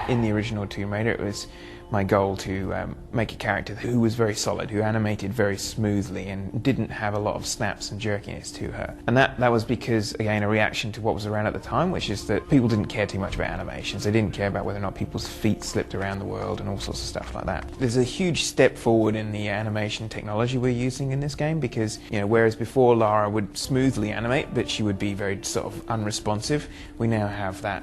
In the original Tomb Raider, it was my goal to make a character who was very solid, who animated very smoothly and didn't have a lot of snaps and jerkiness to her. And that was because, again, a reaction to what was around at the time, which is that people didn't care too much about animations. They didn't care about whether or not people's feet slipped around the world and all sorts of stuff like that. There's a huge step forward in the animation technology we're using in this game because, whereas before Lara would smoothly animate, but she would be very sort of unresponsive, we now have that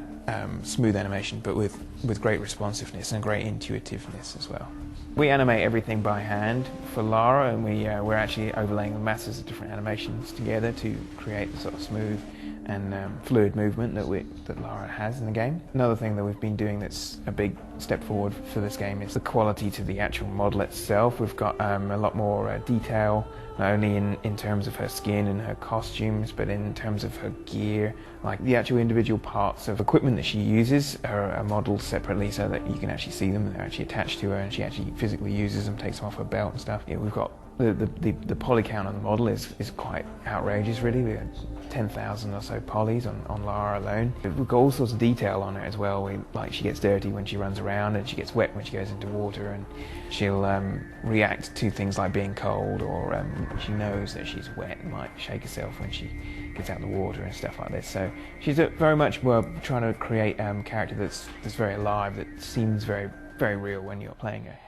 smooth animation, but with great responsiveness and great intuitiveness as well. We animate everything by hand for Lara, and we're actually overlaying masses of different animations together to create the sort of smooth and fluid movement that Lara has in the game. Another thing that we've been doing that's a big step forward for this game is the quality to the actual model itself. We've got a lot more detail, not only in terms of her skin and her costumes, but in terms of her gear. Like the actual individual parts of equipment that she uses are modeled separately so that you can actually see them. They're actually attached to her and she actually physically uses them, takes them off her belt and stuff. We've got the poly count on the model is quite outrageous, really. We had 10,000 or so polys on Lara alone. We've got all sorts of detail on her as well. Like she gets dirty when she runs around, and she gets wet when she goes into water, and she'll react to things like being cold, or she knows that she's wet and might shake herself when she gets out of the water and stuff like this. So she's very much trying to create a character that's very alive, that seems very, very real when you're playing her.